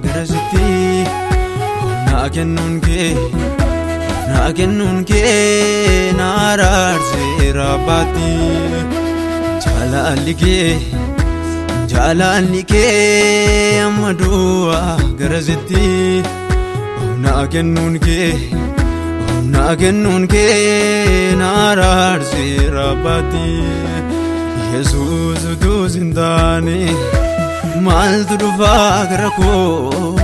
garasitti naagennun kee naaraarse raabbaatti jaalalli kee amma du'a garasitti naagennun kee naaraarse raabbaatti Yesuus utuu sin taane maaltu dhufaa gara koo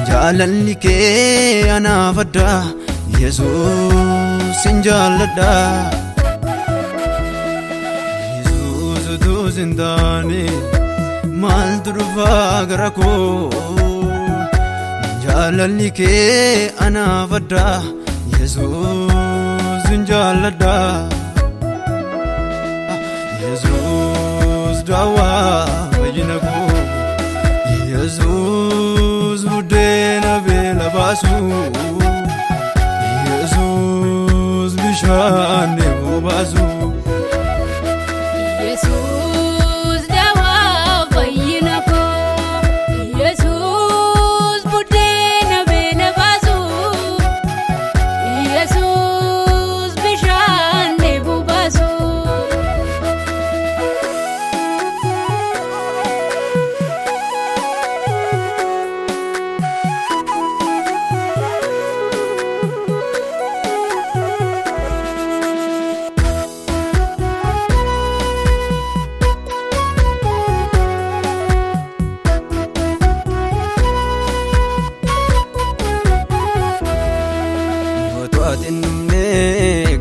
jaalalli kee anaaf adda Yesuus sin jaalladha Yesuus utuu sin taane maaltu dhufaa gara koo jaalalli kee anaaf adda Yesuus sin jaalladha Yesuus dawaa fayyina koo Yesuus buddeena beela baasu Yesuus bishaan deemuu baasu Yesuus dawaa fayyina koo Yesuus buddeena beela baasu Yesuus bishaan deemuu baasu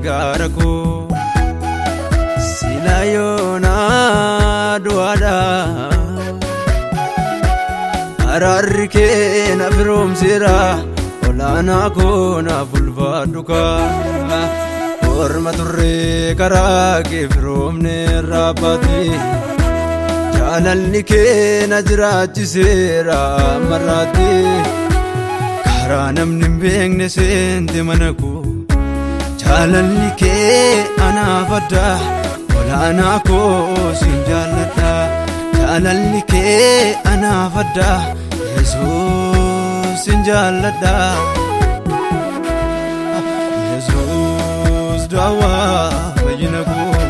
Gara koo sila yoona du'aadha araarri kee na firoomseera olaanaa koo naaf ulfaadhu kaa orma turree karaa kee firoomne raabbaatti jaalalli kee na jiraachiseera marraatti karaa namni hin beekne seente mana koo jaalalli kee anaaf adda olaanaa koo sin jaalladha jaalalli kee anaaf adda Yesuus sin jaalladha Yesuus dawaa fayyina koo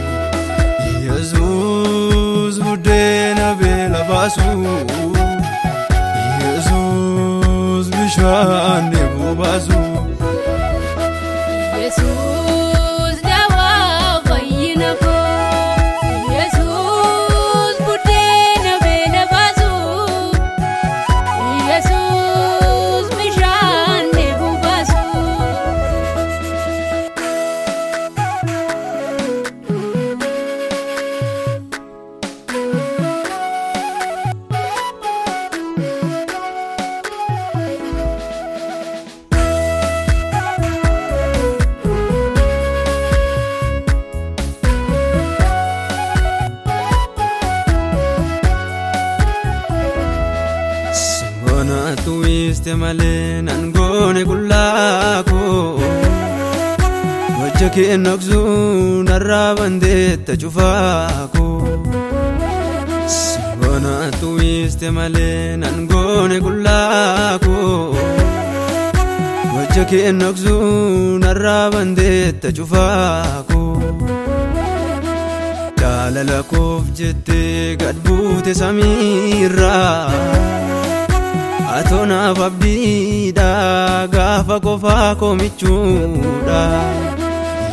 Yesuus buddeena beela baasu Yesuus bishaan deemuu baasu Yesuus dawaa fayyina koo Yesuus buddeena beela baasu Yesuus bishaan deemuu baasu Tuwiste malee nan goone qullaa koo hojja kee noksu narraa bandeetta cufaa koo Sibona tuwiste malee nan goone qullaa koo hojja kee noksu narraa bandeetta cufaa koo jaalala koof jettee gad buute samiirraa Atoonaaf abdiidha gaafa qofaa koomichuudha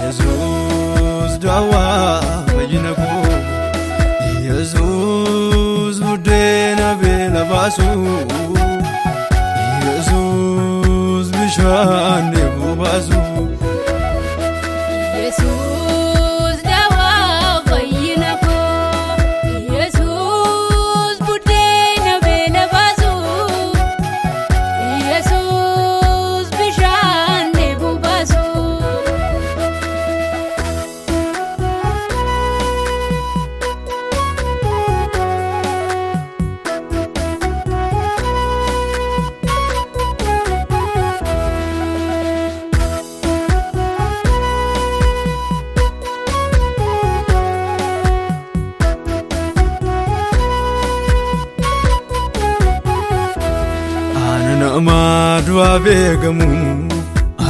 Yesuus dawaa fayyina koo Yesuus buddeena beela baasu Yesuus bishaan deemuu baasu Yesuus dawaa fayyina koo Yesuus buddeena beela baasu Yesuus bishaan deemuu baasu nama du'a beekamu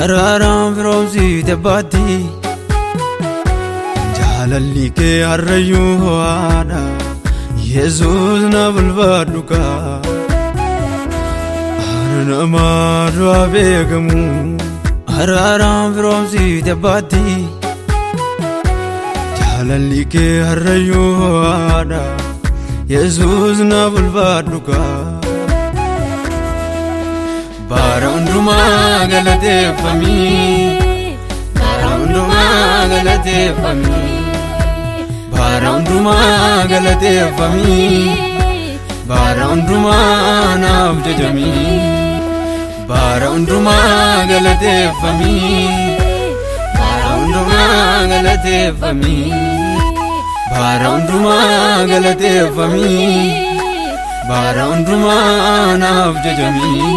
araaraan firoomsite baatti jaalalli kee harrayyuu ho'aadha Yesuus na bulfaadhu kaa nama du'a beekamu araaraan firoomsite baatti jaalalli kee harrayyuu ho'aadha Yesuus na bulfaadhu kaa bara hundumaa galateeffamii bara hundumaa galateeffamii bara hundumaa galateeffamii bara hundumaa naaf jajamii bara hundumaa galateeffamii bara hundumaa galateeffamii bara hundumaa galateeffamii bara hundumaa naaf jajamii